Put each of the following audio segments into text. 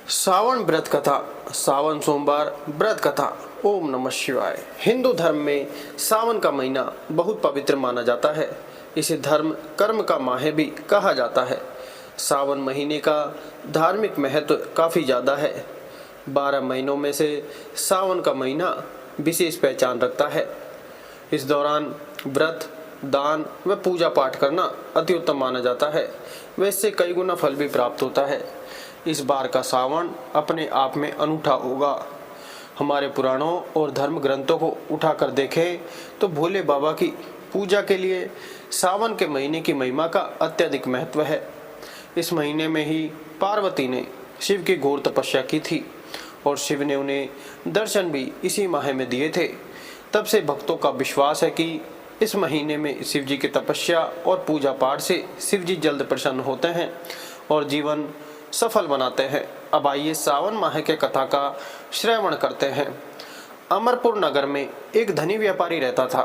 सावन व्रत कथा। सावन सोमवार व्रत कथा। ओम नमः शिवाय। हिंदू धर्म में सावन का महीना बहुत पवित्र माना जाता है। इसे धर्म कर्म का माह भी कहा जाता है। सावन महीने का धार्मिक महत्व काफ़ी ज़्यादा है। 12 महीनों में से सावन का महीना विशेष पहचान रखता है। इस दौरान व्रत, दान व पूजा पाठ करना अति उत्तम माना जाता है। व इससे कई गुना फल भी प्राप्त होता है। इस बार का सावन अपने आप में अनूठा होगा। हमारे पुराणों और धर्म ग्रंथों को उठाकर देखें तो भोले बाबा की पूजा के लिए सावन के महीने की महिमा का अत्यधिक महत्व है। इस महीने में ही पार्वती ने शिव की घोर तपस्या की थी और शिव ने उन्हें दर्शन भी इसी माह में दिए थे। तब से भक्तों का विश्वास है कि इस महीने में शिव जी की तपस्या और पूजा पाठ से शिव जी जल्द प्रसन्न होते हैं और जीवन सफल बनाते हैं। अब आइए सावन माह के कथा का श्रवण करते हैं। अमरपुर नगर में एक धनी व्यापारी रहता था।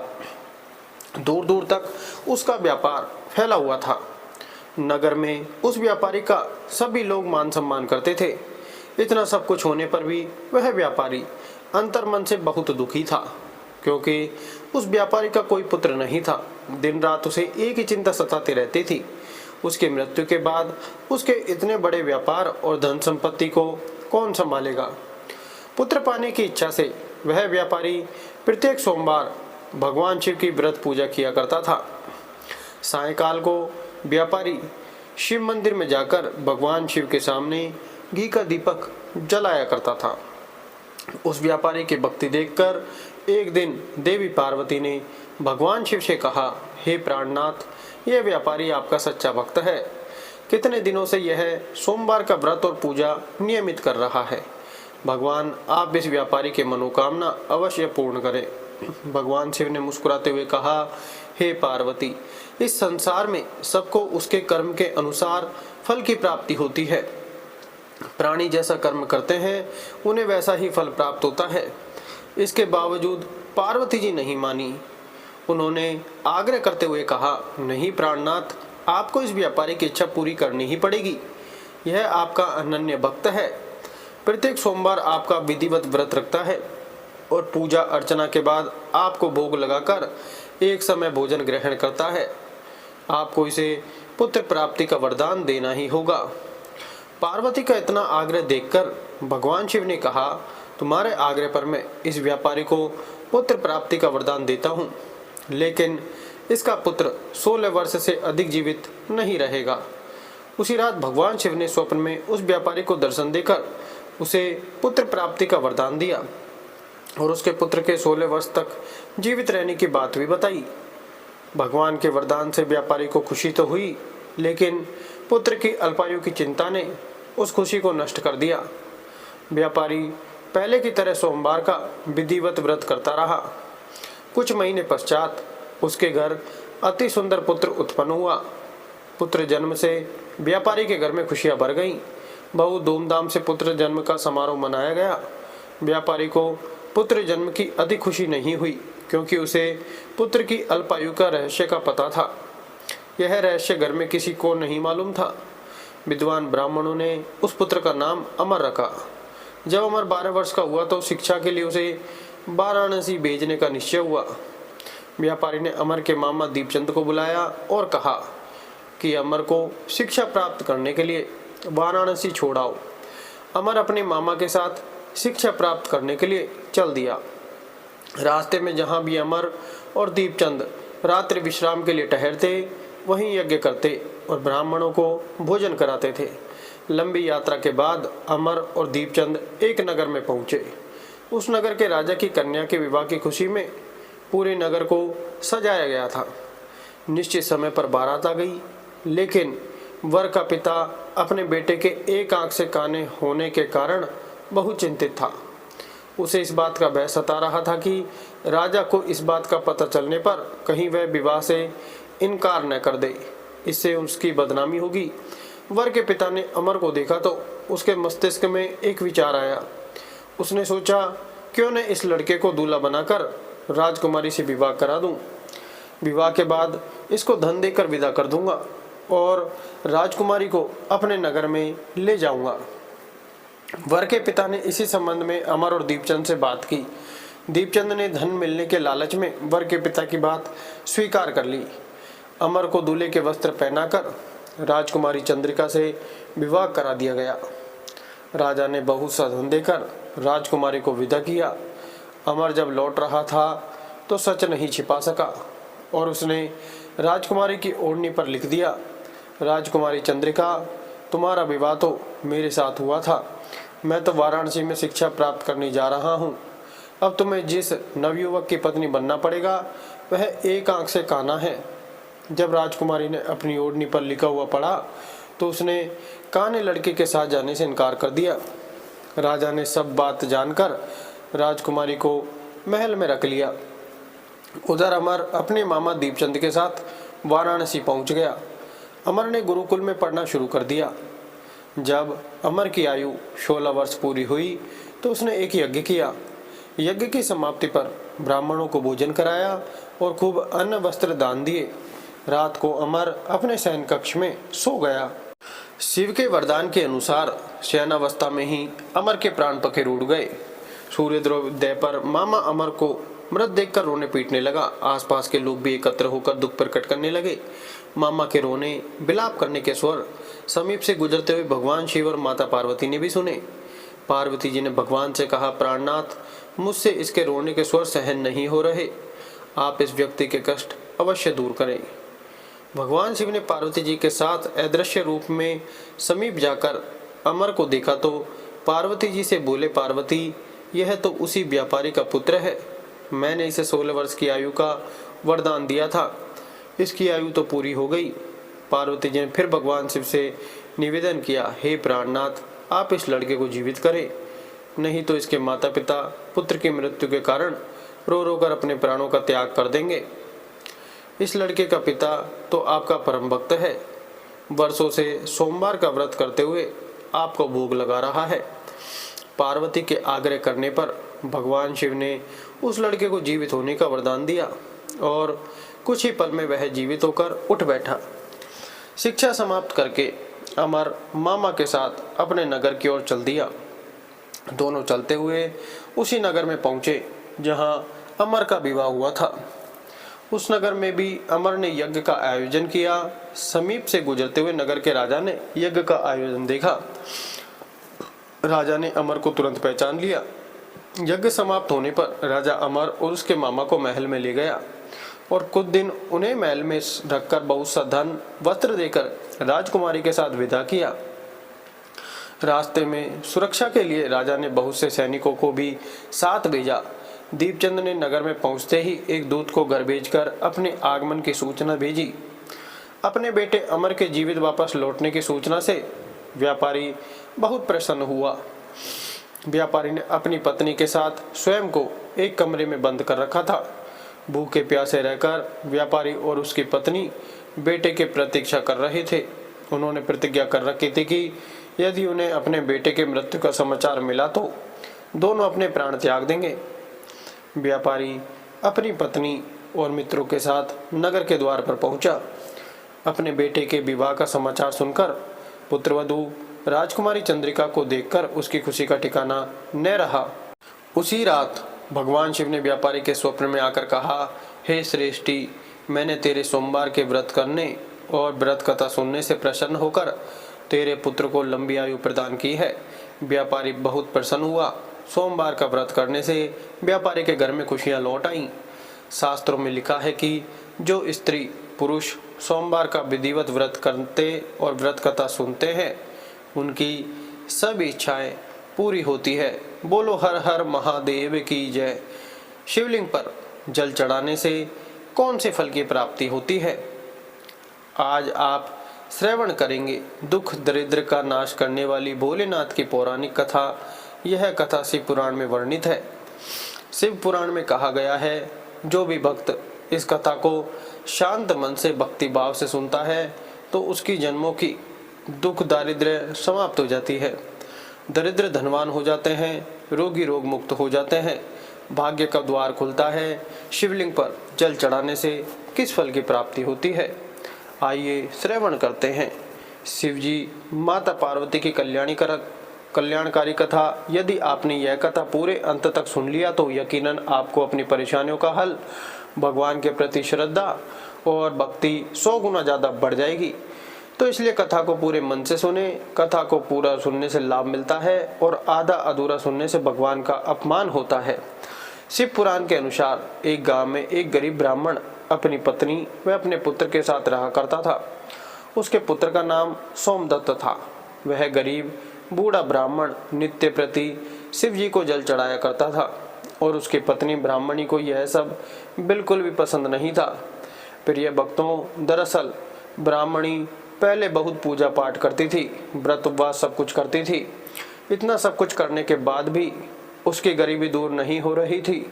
दूर दूर तक उसका व्यापार फैला हुआ था। नगर में उस व्यापारी का सभी लोग मान सम्मान करते थे। इतना सब कुछ होने पर भी वह व्यापारी अंतर्मन से बहुत दुखी था, क्योंकि उस व्यापारी का कोई पुत्र नहीं था। दिन रात उसे एक ही चिंता सताती रहती थी। उसकी मृत्यु के बाद उसके इतने बड़े व्यापार और धन संपत्ति को कौन संभालेगा। पुत्र पाने की इच्छा से वह व्यापारी प्रत्येक सोमवार भगवान शिव की व्रत पूजा किया करता था। सायंकाल को व्यापारी शिव मंदिर में जाकर भगवान शिव के सामने घी का दीपक जलाया करता था। उस व्यापारी की भक्ति देखकर एक दिन देवी पार्वती ने भगवान शिव से कहा, हे प्राणनाथ, यह व्यापारी आपका सच्चा भक्त है। कितने दिनों से यह सोमवार का व्रत और पूजा नियमित कर रहा है। भगवान आप इस व्यापारी के मनोकामना अवश्य पूर्ण करें। भगवान शिव ने मुस्कुराते हुए कहा, हे पार्वती, इस संसार में सबको उसके कर्म के अनुसार फल की प्राप्ति होती है। प्राणी जैसा कर्म करते हैं उन्हें वैसा ही फल प्राप्त होता है। इसके बावजूद पार्वती जी नहीं मानी। उन्होंने आग्रह करते हुए कहा, नहीं प्राणनाथ, आपको इस व्यापारी की इच्छा पूरी करनी ही पड़ेगी। यह आपका अनन्य भक्त है। प्रत्येक सोमवार आपका विधिवत व्रत रखता है और पूजा अर्चना के बाद आपको भोग लगाकर एक समय भोजन ग्रहण करता है। आपको इसे पुत्र प्राप्ति का वरदान देना ही होगा। पार्वती का इतना आग्रह देखकर भगवान शिव ने कहा, तुम्हारे आग्रह पर मैं इस व्यापारी को पुत्र प्राप्ति का वरदान देता हूँ, लेकिन इसका पुत्र 16 वर्ष से अधिक जीवित नहीं रहेगा। उसी रात भगवान शिव ने स्वप्न में उस व्यापारी को दर्शन देकर उसे पुत्र प्राप्ति का वरदान दिया और उसके पुत्र के 16 वर्ष तक जीवित रहने की बात भी बताई। भगवान के वरदान से व्यापारी को खुशी तो हुई, लेकिन पुत्र की अल्पायु की चिंता ने उस खुशी को नष्ट कर दिया। व्यापारी पहले की तरह सोमवार का विधिवत व्रत करता रहा। कुछ महीने पश्चात उसके घर अति सुंदर पुत्र उत्पन्न हुआ। पुत्र जन्म से व्यापारी के घर में खुशियां भर गईं। बहुत धूमधाम से पुत्र जन्म का समारोह मनाया गया। व्यापारी को पुत्र जन्म की अधिक खुशी नहीं हुई, क्योंकि उसे पुत्र की अल्पायु का रहस्य का पता था। यह रहस्य घर में किसी को नहीं मालूम था। विद्वान ब्राह्मणों ने उस पुत्र का नाम अमर रखा। जब अमर 12 वर्ष का हुआ तो शिक्षा के लिए उसे वाराणसी भेजने का निश्चय हुआ। व्यापारी ने अमर के मामा दीपचंद को बुलाया और कहा कि अमर को शिक्षा प्राप्त करने के लिए वाराणसी छोड़ाओ। अमर अपने मामा के साथ शिक्षा प्राप्त करने के लिए चल दिया। रास्ते में जहाँ भी अमर और दीपचंद रात्रि विश्राम के लिए ठहरते, वहीं यज्ञ करते और ब्राह्मणों को भोजन कराते थे। लंबी यात्रा के बाद अमर और दीपचंद एक नगर में पहुँचे। उस नगर के राजा की कन्या के विवाह की खुशी में पूरे नगर को सजाया गया था। निश्चित समय पर बारात आ गई, लेकिन वर का पिता अपने बेटे के एक आंख से काने होने के कारण बहुत चिंतित था। उसे इस बात का भय सता रहा था कि राजा को इस बात का पता चलने पर कहीं वह विवाह से इनकार न कर दे, इससे उसकी बदनामी होगी। वर के पिता ने अमर को देखा तो उसके मस्तिष्क में एक विचार आया। उसने सोचा, क्यों न इस लड़के को दूल्हा बनाकर राजकुमारी से विवाह करा दूं। विवाह के बाद इसको धन देकर विदा कर दूंगा और राजकुमारी को अपने नगर में ले जाऊंगा। वर के पिता ने इसी संबंध में अमर और दीपचंद से बात की। दीपचंद ने धन मिलने के लालच में वर के पिता की बात स्वीकार कर ली। अमर को दूल्हे के वस्त्र पहनाकर राजकुमारी चंद्रिका से विवाह करा दिया गया। राजा ने बहुत सा धन देकर राजकुमारी को विदा किया। अमर जब लौट रहा था तो सच नहीं छिपा सका और उसने राजकुमारी की ओढ़नी पर लिख दिया, राजकुमारी चंद्रिका, तुम्हारा विवाह तो मेरे साथ हुआ था। मैं तो वाराणसी में शिक्षा प्राप्त करने जा रहा हूँ। अब तुम्हें जिस नवयुवक की पत्नी बनना पड़ेगा वह एक आंख से काना है। जब राजकुमारी ने अपनी ओढ़नी पर लिखा हुआ पढ़ा तो उसने काने लड़के के साथ जाने से इनकार कर दिया। राजा ने सब बात जानकर राजकुमारी को महल में रख लिया। उधर अमर अपने मामा दीपचंद के साथ वाराणसी पहुंच गया। अमर ने गुरुकुल में पढ़ना शुरू कर दिया। जब अमर की आयु 16 वर्ष पूरी हुई तो उसने एक यज्ञ किया। यज्ञ की समाप्ति पर ब्राह्मणों को भोजन कराया और खूब अन्न वस्त्र दान दिए। रात को अमर अपने शयन कक्ष में सो गया। शिव के वरदान के अनुसार शयनावस्था में ही अमर के प्राण पखेर उड़ गए। सूर्योदय पर मामा अमर को मृत देखकर रोने पीटने लगा। आसपास के लोग भी एकत्र होकर दुख प्रकट करने लगे। मामा के रोने विलाप करने के स्वर समीप से गुजरते हुए भगवान शिव और माता पार्वती ने भी सुने। पार्वती जी ने भगवान से कहा, प्राणनाथ, मुझसे इसके रोने के स्वर सहन नहीं हो रहे, आप इस व्यक्ति के कष्ट अवश्य दूर करें। भगवान शिव ने पार्वती जी के साथ अदृश्य रूप में समीप जाकर अमर को देखा तो पार्वती जी से बोले, पार्वती, यह तो उसी व्यापारी का पुत्र है। मैंने इसे 16 वर्ष की आयु का वरदान दिया था, इसकी आयु तो पूरी हो गई। पार्वती जी ने फिर भगवान शिव से निवेदन किया, हे प्राणनाथ, आप इस लड़के को जीवित करें, नहीं तो इसके माता पिता पुत्र की मृत्यु के कारण रो रो कर अपने प्राणों का त्याग कर देंगे। इस लड़के का पिता तो आपका परम भक्त है, वर्षों से सोमवार का व्रत करते हुए आपको भोग लगा रहा है। पार्वती के आग्रह करने पर भगवान शिव ने उस लड़के को जीवित होने का वरदान दिया और कुछ ही पल में वह जीवित होकर उठ बैठा। शिक्षा समाप्त करके अमर मामा के साथ अपने नगर की ओर चल दिया। दोनों चलते हुए उसी नगर में पहुंचे जहां अमर का विवाह हुआ था। उस नगर में भी अमर ने यज्ञ का आयोजन किया। समीप से गुजरते हुए नगर के राजा ने यज्ञ का आयोजन देखा। राजा ने अमर को तुरंत पहचान लिया। यज्ञ समाप्त होने पर राजा अमर और उसके मामा को महल में ले गया और कुछ दिन उन्हें महल में रखकर बहुत सा धन वस्त्र देकर राजकुमारी के साथ विदा किया। रास्ते में सुरक्षा के लिए राजा ने बहुत से सैनिकों को भी साथ भेजा। दीपचंद ने नगर में पहुंचते ही एक दूत को घर भेजकर अपने आगमन की सूचना भेजी। अपने बेटे अमर के जीवित वापस लौटने की सूचना से व्यापारी बहुत प्रसन्न हुआ। व्यापारी ने अपनी पत्नी के साथ स्वयं को एक कमरे में बंद कर रखा था। भूखे प्यासे रहकर व्यापारी और उसकी पत्नी बेटे की प्रतीक्षा कर रहे थे। उन्होंने प्रतिज्ञा कर रखी थी कि यदि उन्हें अपने बेटे के मृत्यु का समाचार मिला तो दोनों अपने प्राण त्याग देंगे। व्यापारी अपनी पत्नी और मित्रों के साथ नगर के द्वार पर पहुंचा। अपने बेटे के विवाह का समाचार सुनकर पुत्रवधू राजकुमारी चंद्रिका को देखकर उसकी खुशी का ठिकाना न रहा। उसी रात भगवान शिव ने व्यापारी के स्वप्न में आकर कहा, हे श्रेष्ठी, मैंने तेरे सोमवार के व्रत करने और व्रत कथा सुनने से प्रसन्न होकर तेरे पुत्र को लंबी आयु प्रदान की है। व्यापारी बहुत प्रसन्न हुआ। सोमवार का व्रत करने से व्यापारी के घर में खुशियां लौट आईं। शास्त्रों में लिखा है कि जो स्त्री पुरुष सोमवार का विधिवत व्रत करते और व्रत कथा सुनते हैं उनकी सब इच्छाएं पूरी होती है। बोलो हर हर महादेव की जय। शिवलिंग पर जल चढ़ाने से कौन से फल की प्राप्ति होती है, आज आप श्रवण करेंगे। दुख दरिद्र का नाश करने वाली भोलेनाथ की पौराणिक कथा। यह कथा शिव पुराण में वर्णित है। शिव पुराण में कहा गया है, जो भी भक्त इस कथा को शांत मन से भक्ति भाव से सुनता है तो उसकी जन्मों की दुख दारिद्र्य समाप्त हो जाती है। दरिद्र धनवान हो जाते हैं, रोगी रोग मुक्त हो जाते हैं, भाग्य का द्वार खुलता है। शिवलिंग पर जल चढ़ाने से किस फल की प्राप्ति होती है, आइए श्रवण करते हैं। शिव जी माता पार्वती की कल्याणी करक कल्याणकारी कथा। यदि आपने यह कथा पूरे अंत तक सुन लिया तो यकीनन आपको अपनी परेशानियों का हल, भगवान के प्रति श्रद्धा और भक्ति 100 गुना ज़्यादा बढ़ जाएगी। तो इसलिए कथा को पूरे मन से सुने। कथा को पूरा सुनने से लाभ मिलता है और आधा अधूरा सुनने से भगवान का अपमान होता है। शिव पुराण के अनुसार एक गांव में एक गरीब ब्राह्मण अपनी पत्नी व अपने पुत्र के साथ रहा करता था। उसके पुत्र का नाम सोमदत्त था। वह गरीब बूढ़ा ब्राह्मण नित्य प्रति शिव जी को जल चढ़ाया करता था और उसकी पत्नी ब्राह्मणी को यह सब बिल्कुल भी पसंद नहीं था। प्रिय भक्तों, दरअसल ब्राह्मणी पहले बहुत पूजा पाठ करती थी, व्रत उपवास सब कुछ करती थी। इतना सब कुछ करने के बाद भी उसकी गरीबी दूर नहीं हो रही थी।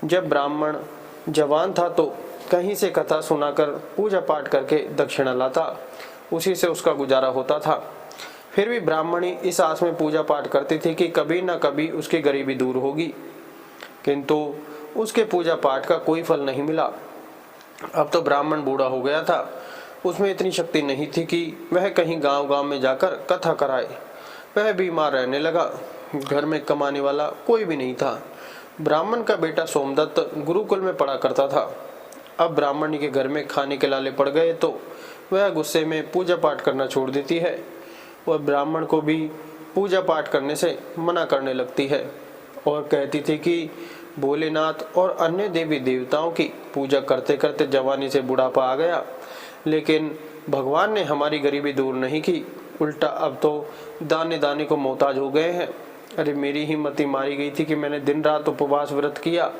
जब ब्राह्मण जवान था तो कहीं से कथा सुनाकर पूजा पाठ करके दक्षिणा लाता, उसी से उसका गुजारा होता था। फिर भी ब्राह्मणी इस आस में पूजा पाठ करती थी कि कभी न कभी उसकी गरीबी दूर होगी, किंतु उसके पूजा पाठ का कोई फल नहीं मिला। अब तो ब्राह्मण बूढ़ा हो गया था, उसमें इतनी शक्ति नहीं थी कि वह कहीं गांव-गांव में जाकर कथा कराए। वह बीमार रहने लगा। घर में कमाने वाला कोई भी नहीं था। ब्राह्मण का बेटा सोमदत्त गुरुकुल में पढ़ा करता था। अब ब्राह्मणी के घर में खाने के लाले पड़ गए तो वह गुस्से में पूजा पाठ करना छोड़ देती है। वह ब्राह्मण को भी पूजा पाठ करने से मना करने लगती है और कहती थी कि भोलेनाथ और अन्य देवी देवताओं की पूजा करते करते जवानी से बुढ़ापा आ गया, लेकिन भगवान ने हमारी गरीबी दूर नहीं की, उल्टा अब तो दाने दाने को मोहताज हो गए हैं। अरे मेरी हिम्मत मारी गई थी कि मैंने दिन रात उपवास व्रत किया,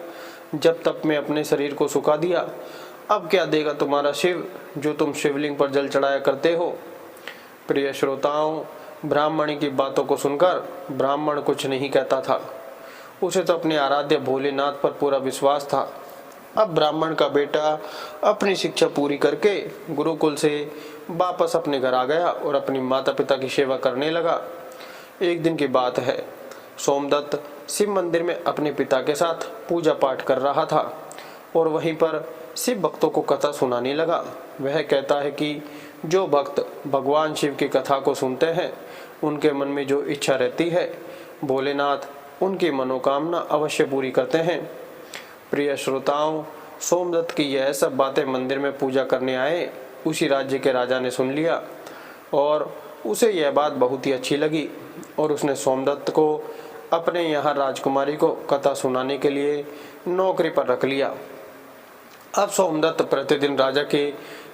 जब तक मैं अपने शरीर को सुखा दिया। अब क्या देगा तुम्हारा शिव जो तुम शिवलिंग पर जल चढ़ाया करते हो। प्रिय श्रोताओं, ब्राह्मणी की बातों को सुनकर ब्राह्मण कुछ नहीं कहता था। उसे तो अपने आराध्य भोलेनाथ पर पूरा विश्वास था। अब ब्राह्मण का बेटा अपनी शिक्षा पूरी करके गुरुकुल से वापस अपने घर आ गया और अपनी माता पिता की सेवा करने लगा। एक दिन की बात है, सोमदत्त शिव मंदिर में अपने पिता के साथ पूजा पाठ कर रहा था और वहीं पर शिव भक्तों को कथा सुनाने लगा। वह कहता है कि जो भक्त भगवान शिव की कथा को सुनते हैं, उनके मन में जो इच्छा रहती है, भोलेनाथ उनकी मनोकामना अवश्य पूरी करते हैं। प्रिय श्रोताओं, सोमदत्त की यह सब बातें मंदिर में पूजा करने आए उसी राज्य के राजा ने सुन लिया और उसे यह बात बहुत ही अच्छी लगी और उसने सोमदत्त को अपने यहाँ राजकुमारी को कथा सुनाने के लिए नौकरी पर रख लिया। अब सोमदत्त प्रतिदिन राजा के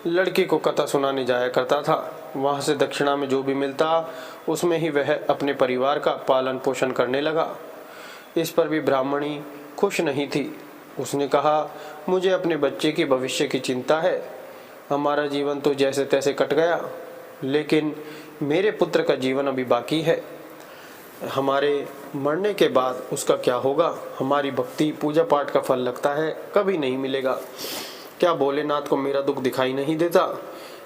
लड़की को कथा सुनाने जाया करता था। वहाँ से दक्षिणा में जो भी मिलता उसमें ही वह अपने परिवार का पालन पोषण करने लगा। इस पर भी ब्राह्मणी खुश नहीं थी। उसने कहा, मुझे अपने बच्चे की भविष्य की चिंता है। हमारा जीवन तो जैसे तैसे कट गया, लेकिन मेरे पुत्र का जीवन अभी बाकी है। हमारे मरने के बाद उसका क्या होगा। हमारी भक्ति पूजा पाठ का फल लगता है कभी नहीं मिलेगा। क्या भोलेनाथ को मेरा दुख दिखाई नहीं देता।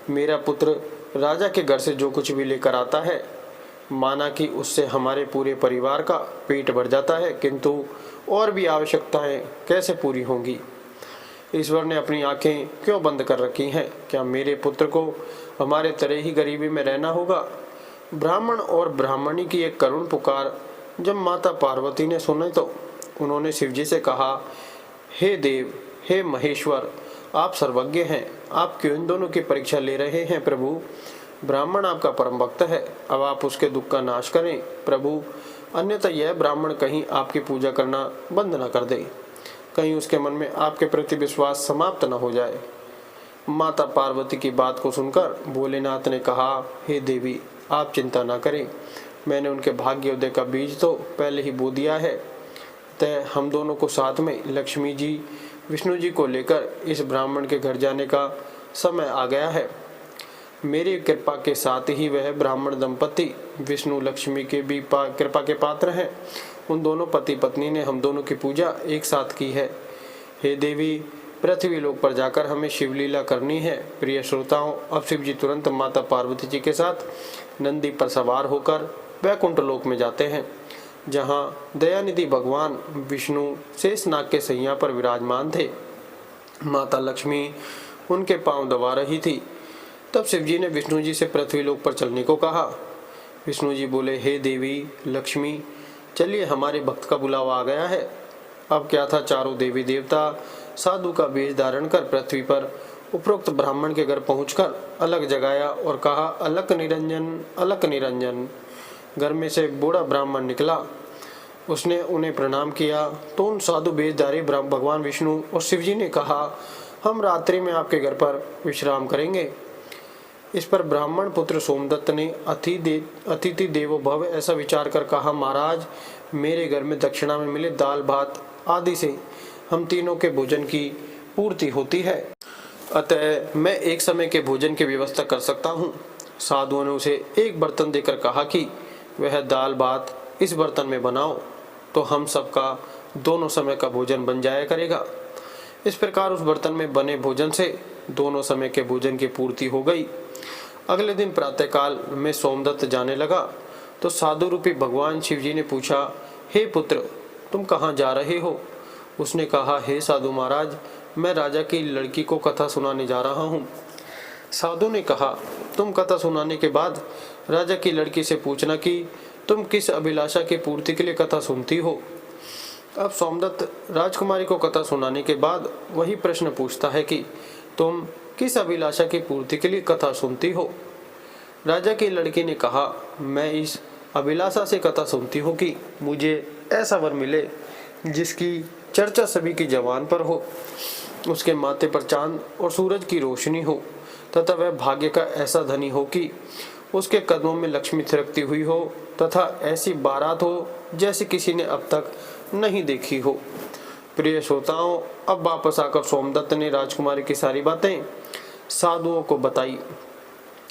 मेरा पुत्र राजा के घर से जो कुछ भी लेकर आता है, माना कि उससे हमारे पूरे परिवार का पेट भर जाता है, किंतु और भी आवश्यकताएं कैसे पूरी होंगी। ईश्वर ने अपनी आंखें क्यों बंद कर रखी हैं। क्या मेरे पुत्र को हमारे तरह ही गरीबी में रहना होगा। ब्राह्मण और ब्राह्मणी की एक करुण पुकार जब माता पार्वती ने सुनी तो उन्होंने शिवजी से कहा, हे देव, हे महेश्वर, आप सर्वज्ञ हैं, आप क्यों इन दोनों की परीक्षा ले रहे हैं। प्रभु, ब्राह्मण आपका परम भक्त है, अब आप उसके दुख का नाश करें प्रभु, अन्यथा यह ब्राह्मण कहीं आपकी पूजा करना बंद न कर दे, कहीं उसके मन में आपके प्रति विश्वास समाप्त न हो जाए। माता पार्वती की बात को सुनकर भोलेनाथ ने कहा, हे देवी, आप चिंता ना करें, मैंने उनके भाग्योदय का बीज तो पहले ही बो दिया है। तय हम दोनों को साथ में लक्ष्मी जी, विष्णु जी को लेकर इस ब्राह्मण के घर जाने का समय आ गया है। मेरी कृपा के साथ ही वह ब्राह्मण दंपति विष्णु लक्ष्मी के भी कृपा के पात्र हैं। उन दोनों पति पत्नी ने हम दोनों की पूजा एक साथ की है। हे देवी, पृथ्वी लोक पर जाकर हमें शिवलीला करनी है। प्रिय श्रोताओं, अब शिव जी तुरंत माता पार्वती जी के साथ नंदी पर सवार होकर वैकुंठ लोक में जाते हैं, जहाँ दयानिधि भगवान विष्णु शेषनाग के सैया पर विराजमान थे। माता लक्ष्मी उनके पांव दबा रही थी। तब शिवजी ने विष्णु जी से पृथ्वी लोक पर चलने को कहा। विष्णु जी बोले, हे देवी लक्ष्मी, चलिए हमारे भक्त का बुलावा आ गया है। अब क्या था, चारों देवी देवता साधु का वेश धारण कर पृथ्वी पर उपरोक्त ब्राह्मण के घर पहुंचकर अलग जगाया और कहा, अलक निरंजन, अलक निरंजन। घर में से बूढ़ा ब्राह्मण निकला। उसने उन्हें प्रणाम किया तो उन साधु वेशधारी भगवान विष्णु और शिव जी ने कहा, हम रात्रि में आपके घर पर विश्राम करेंगे। इस पर ब्राह्मण पुत्र सोमदत्त ने अतिथि देवो भव ऐसा विचार कर कहा, महाराज, मेरे घर में दक्षिणा में मिले दाल भात आदि से हम तीनों के भोजन की पूर्ति होती है, अतः मैं एक समय के भोजन की व्यवस्था कर सकता हूँ। साधुओं ने उसे एक बर्तन देकर कहा कि वह दाल भात इस बर्तन में बनाओ तो हम सबका दोनों समय का भोजन बन जाया करेगा। इस प्रकार उस बर्तन में बने भोजन से दोनों समय के भोजन की पूर्ति हो गई। अगले दिन प्रातःकाल में सोमदत्त जाने लगा तो साधु रूपी भगवान शिव जी ने पूछा, हे पुत्र, तुम कहाँ जा रहे हो? उसने कहा, हे साधु महाराज, मैं राजा की लड़की को कथा सुनाने जा रहा हूँ। साधु ने कहा, तुम कथा सुनाने के बाद राजा की लड़की से पूछना कि तुम किस अभिलाषा की पूर्ति के लिए कथा सुनती हो। अब सोमदत्त राजकुमारी को कथा सुनाने के बाद वही प्रश्न पूछता है कि तुम किस अभिलाषा की पूर्ति के लिए कथा सुनती हो। राजा की लड़की ने कहा, मैं इस अभिलाषा से कथा सुनती हूँ कि मुझे ऐसा वर मिले जिसकी चर्चा सभी की जबान पर हो, उसके माथे पर चांद और सूरज की रोशनी हो तथा वह भाग्य का ऐसा धनी हो कि उसके कदमों में लक्ष्मी थिरकती हुई हो तथा ऐसी बारात हो जैसे किसी ने अब तक नहीं देखी हो। प्रिय श्रोताओं, अब वापस आकर सोमदत्त ने राजकुमारी की सारी बातें साधुओं को बताई।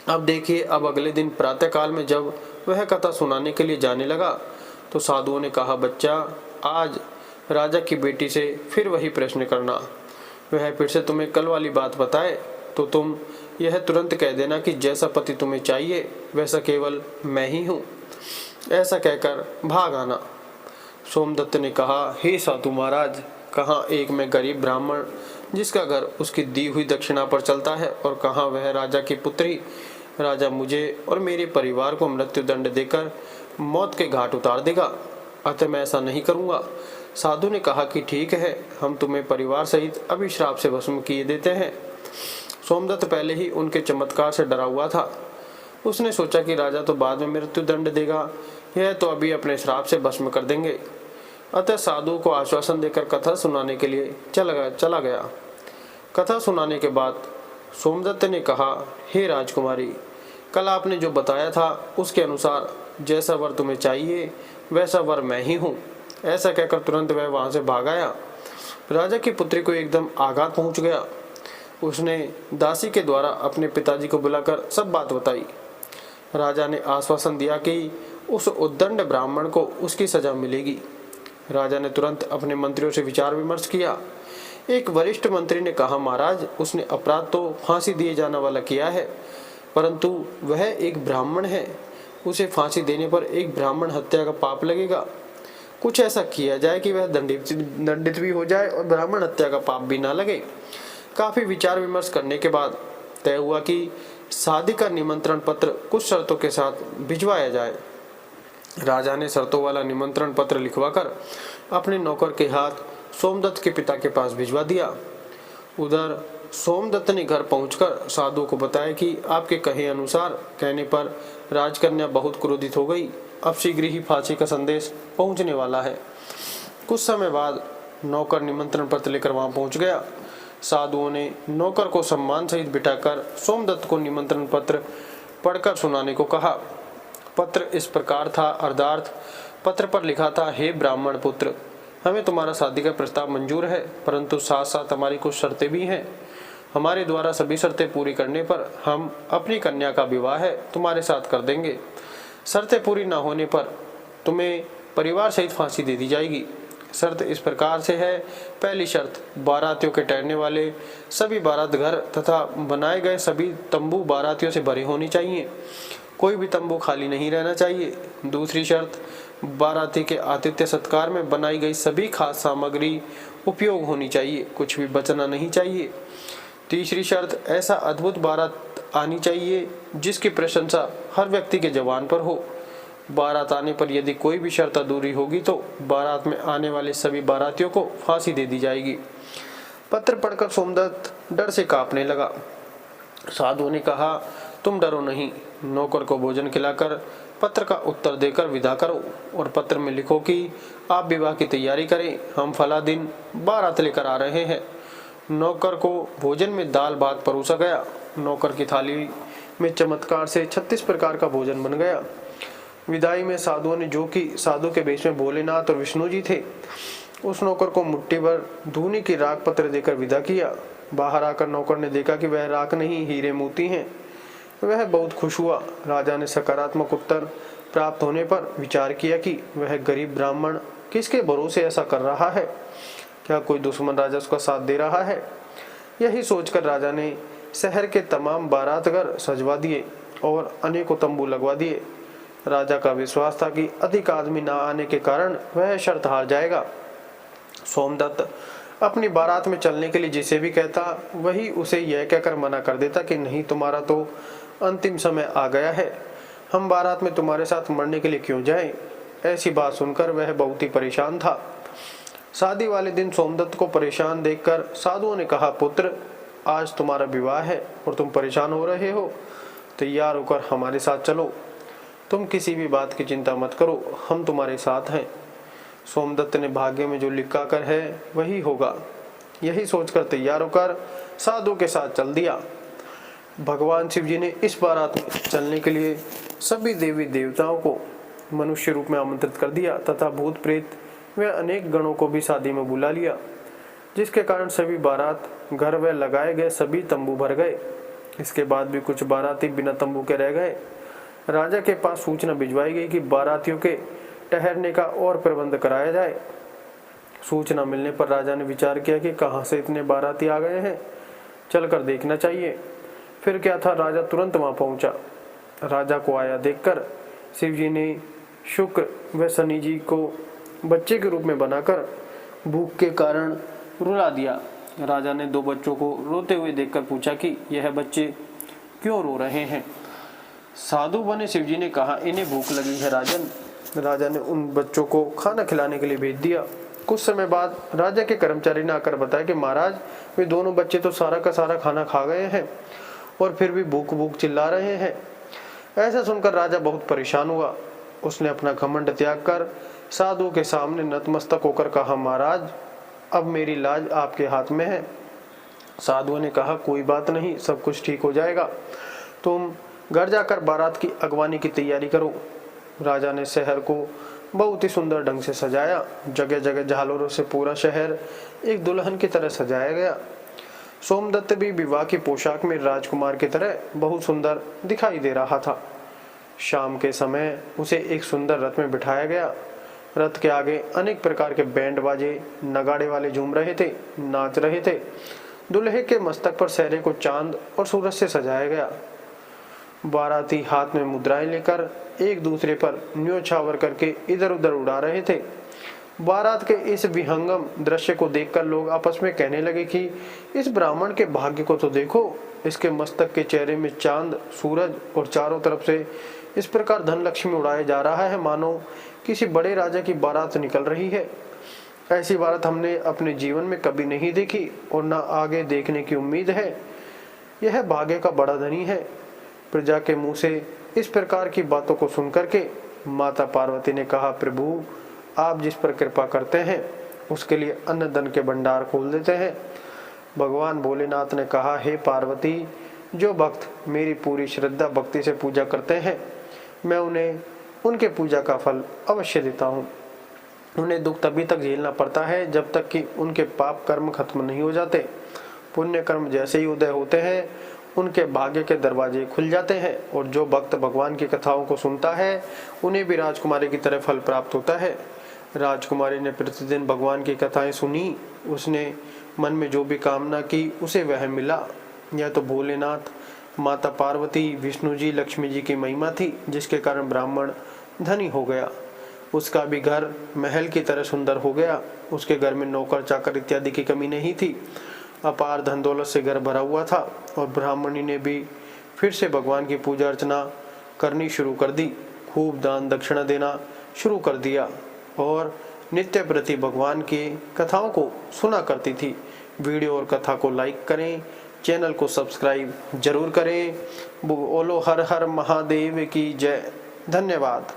अब देखिए, अब अगले दिन प्रातःकाल में जब वह कथा सुनाने के लिए जाने लगा तो साधुओं ने कहा, बच्चा, आज राजा की बेटी से फिर वही प्रश्न करना। वह फिर से तुम्हें कल वाली बात बताए तो तुम यह तुरंत कह देना कि जैसा पति तुम्हें चाहिए वैसा केवल मैं ही हूँ। ऐसा कहकर भाग आना। सोमदत्त ने कहा, हे साधु महाराज, कहाँ एक मैं गरीब ब्राह्मण जिसका घर उसकी दी हुई दक्षिणा पर चलता है और कहाँ वह राजा की पुत्री। राजा मुझे और मेरे परिवार को मृत्यु दंड देकर मौत के घाट उतार देगा, अतः मैं ऐसा नहीं करूँगा। साधु ने कहा कि ठीक है, हम तुम्हें परिवार सहित अभिश्राप से भस्म किए देते हैं। सोमदत्त पहले ही उनके चमत्कार से डरा हुआ था। उसने सोचा कि राजा तो बाद में मृत्यु दंड देगा, यह तो अभी अपने श्राप से भस्म कर देंगे। अतः साधु को आश्वासन देकर कथा सुनाने के लिए चला गया। कथा सुनाने के बाद सोमदत्त ने कहा, हे राजकुमारी, कल आपने जो बताया था उसके अनुसार जैसा वर तुम्हें चाहिए वैसा वर मैं ही हूँ। ऐसा कहकर तुरंत वह वहां से भाग आया। राजा की पुत्री को एकदम आघात पहुंच गया। उसने दासी के द्वारा अपने पिताजी को बुलाकर सब बात बताई। राजा ने आश्वासन दिया कि उस उद्दंड ब्राह्मण को उसकी सजा मिलेगी। राजा ने तुरंत अपने मंत्रियों से विचार विमर्श किया। एक वरिष्ठ मंत्री ने कहा, महाराज, उसने अपराध तो फांसी दिए जाने वाला किया है, परंतु वह एक ब्राह्मण है, उसे फांसी देने पर एक ब्राह्मण हत्या का पाप लगेगा। कुछ ऐसा किया जाए कि वह दंडित भी हो जाए और ब्राह्मण हत्या का पाप भी ना लगे। काफी विचार विमर्श करने के बाद तय हुआ कि शादी का निमंत्रण पत्र कुछ शर्तों के साथ भिजवाया जाए। राजा ने शर्तों वाला निमंत्रण पत्र लिखवाकर अपने नौकर के हाथ सोमदत्त के पिता के पास भिजवा दिया। उधर सोमदत्त ने घर पहुंचकर साधु को बताया कि आपके कहे अनुसार कहने पर राजकन्या बहुत क्रोधित हो गई, अब शीघ्र ही फांसी का संदेश पहुंचने वाला है। कुछ समय बाद नौकर निमंत्रण पत्र लेकर वहां पहुंच गया। साधुओं ने नौकर को सम्मान सहित बिठाकर सोमदत्त को निमंत्रण पत्र पढ़कर सुनाने को कहा। पत्र इस प्रकार था। अर्धार्थ पत्र पर लिखा था, हे ब्राह्मण पुत्र, हमें तुम्हारा शादी का प्रस्ताव मंजूर है, परंतु साथ साथ हमारी कुछ शर्तें भी हैं। हमारे द्वारा सभी शर्तें पूरी करने पर हम अपनी कन्या का विवाह तुम्हारे साथ कर देंगे। शर्तें पूरी न होने पर तुम्हें परिवार सहित फांसी दे दी जाएगी। शर्त इस प्रकार से है। पहली शर्त, बारातियों के ठहरने वाले सभी बारात घर तथा बनाए गए सभी तंबू बारातियों से भरे होने चाहिए, कोई भी तंबू खाली नहीं रहना चाहिए। दूसरी शर्त, बाराती के आतिथ्य सत्कार में बनाई गई सभी खास सामग्री उपयोग होनी चाहिए, कुछ भी बचना नहीं चाहिए। तीसरी शर्त, ऐसा अद्भुत बारात आनी चाहिए जिसकी प्रशंसा हर व्यक्ति के जबान पर हो। बारात आने पर यदि कोई भी शर्त अधूरी होगी तो बारात में आने वाले सभी बारातियों को फांसी दे दी जाएगी। पत्र पढ़कर सोमदत्त डर से कांपने लगा। साधु ने कहा, तुम डरो नहीं, नौकर को भोजन खिलाकर पत्र का उत्तर देकर विदा करो और पत्र में लिखो कि आप विवाह की तैयारी करें, हम फला दिन बारात लेकर आ रहे हैं। नौकर को भोजन में दाल भात परोसा गया। नौकर की थाली में चमत्कार से 36 प्रकार का भोजन बन गया। विदाई में साधुओं ने, जो कि साधु के भेष में भोलेनाथ और विष्णु जी थे, उस नौकर को मुट्ठी भर धूनी की राख पत्र देकर विदा किया। बाहर आकर नौकर ने देखा कि वह राख नहीं, हीरे मोती हैं। वह बहुत खुश हुआ। राजा ने सकारात्मक उत्तर प्राप्त होने पर विचार किया कि वह गरीब ब्राह्मण किसके भरोसे ऐसा कर रहा है, क्या कोई दुश्मन राजा उसका साथ दे रहा है। यही सोचकर राजा ने शहर के तमाम बारातघर सजवा दिए और अनेकों तंबू लगवा दिए। राजा का विश्वास था कि अधिक आदमी न आने के कारण वह शर्त हार जाएगा। सोमदत्त अपनी बारात में चलने के लिए जिसे भी कहता, वही उसे यह कहकर मना कर देता कि नहीं, तुम्हारा तो अंतिम समय आ गया है, हम बारात में तुम्हारे साथ मरने के लिए क्यों जाएं। ऐसी बात सुनकर वह बहुत ही परेशान था। शादी वाले दिन सोमदत्त को परेशान देखकर साधुओं ने कहा, पुत्र, आज तुम्हारा विवाह है और तुम परेशान हो रहे हो, तैयार होकर हमारे साथ चलो। तुम किसी भी बात की चिंता मत करो, हम तुम्हारे साथ हैं। सोमदत्त ने भाग्य में जो लिखा कर है वही होगा, यही सोचकर तैयार होकर साधु के साथ चल दिया। भगवान शिव जी ने इस बारात में चलने के लिए सभी देवी देवताओं को मनुष्य रूप में आमंत्रित कर दिया तथा भूत प्रेत व अनेक गणों को भी शादी में बुला लिया, जिसके कारण सभी बारात घर व लगाए गए सभी तंबू भर गए। इसके बाद भी कुछ बाराती बिना तंबू के रह गए। राजा के पास सूचना भिजवाई गई कि बारातियों के ठहरने का और प्रबंध कराया जाए। सूचना मिलने पर राजा ने विचार किया कि कहां से इतने बाराती आ गए हैं, चलकर देखना चाहिए। फिर क्या था, राजा तुरंत वहां पहुंचा। राजा को आया देखकर शिव जी ने शुक्र व शनि जी को बच्चे के रूप में बनाकर भूख के कारण रुला दिया। राजा ने दो बच्चों को रोते हुए देखकर पूछा कि यह बच्चे क्यों रो रहे हैं। साधु बने शिव जी ने कहा, इन्हें भूख लगी है राजन। राजा ने उन बच्चों को खाना खिलाने के लिए भेज दिया। कुछ समय बाद राजा के कर्मचारी ने आकर बताया कि महाराज, वे दोनों बच्चे तो सारा का सारा खाना खा गए हैं और फिर भी भूख भूख चिल्ला रहे हैं। ऐसा सुनकर राजा बहुत परेशान हुआ। उसने अपना घमंड त्याग कर साधु के सामने नतमस्तक होकर कहा, महाराज, अब मेरी लाज आपके हाथ में है। साधुओं ने कहा, कोई बात नहीं, सब कुछ ठीक हो जाएगा, तुम घर जाकर बारात की अगवानी की तैयारी करो। राजा ने शहर को बहुत ही सुंदर ढंग से सजाया। जगह जगह झालरों से पूरा शहर एक दुल्हन की तरह सजाया गया। सोमदत्त भी विवाह की पोशाक में राजकुमार की तरह बहुत सुंदर दिखाई दे रहा था। शाम के समय उसे एक सुंदर रथ में बिठाया गया। रथ के आगे अनेक प्रकार के बैंड बाजे नगाड़े वाले झूम रहे थे, नाच रहे थे। दूल्हे के मस्तक पर सेहरे को चांद और सूरज से सजाया गया। बाराती हाथ में मुद्राएं लेकर एक दूसरे पर न्योछावर करके इधर उधर उड़ा रहे थे। बारात के इस विहंगम दृश्य को देखकर लोग आपस में कहने लगे कि इस ब्राह्मण के भाग्य को तो देखो, इसके मस्तक के चेहरे में चांद, सूरज और चारों तरफ से इस प्रकार धन लक्ष्मी उड़ाया जा रहा है मानो किसी बड़े राजा की बारात निकल रही है। ऐसी बारात हमने अपने जीवन में कभी नहीं देखी और न आगे देखने की उम्मीद है। यह भाग्य का बड़ा धनी है। प्रजा के मुंह से इस प्रकार की बातों को सुनकर के माता पार्वती ने कहा, प्रभु, आप जिस पर कृपा करते हैं उसके लिए अन्न धन के भंडार खोल देते हैं। भगवान भोलेनाथ ने कहा, हे पार्वती, जो भक्त मेरी पूरी श्रद्धा भक्ति से पूजा करते हैं, मैं उन्हें उनके पूजा का फल अवश्य देता हूँ। उन्हें दुख तभी तक झेलना पड़ता है जब तक कि उनके पाप कर्म खत्म नहीं हो जाते। पुण्य कर्म जैसे ही उदय होते हैं उनके भाग्य के दरवाजे खुल जाते हैं और जो भक्त भगवान की कथाओं को सुनता है उन्हें भी राजकुमारी की तरह फल प्राप्त होता है। राजकुमारी ने प्रतिदिन भगवान की कथाएं सुनी। उसने मन में जो भी कामना की उसे वह मिला। यह तो भोलेनाथ, माता पार्वती, विष्णु जी, लक्ष्मी जी की महिमा थी, जिसके कारण ब्राह्मण धनी हो गया। उसका भी घर महल की तरह सुंदर हो गया। उसके घर में नौकर चाकर इत्यादि की कमी नहीं थी। अपार धन दौलत से घर भरा हुआ था और ब्राह्मणी ने भी फिर से भगवान की पूजा अर्चना करनी शुरू कर दी। खूब दान दक्षिणा देना शुरू कर दिया और नित्य प्रति भगवान की कथाओं को सुना करती थी। वीडियो और कथा को लाइक करें, चैनल को सब्सक्राइब जरूर करें। बोलो हर हर महादेव की जय। धन्यवाद।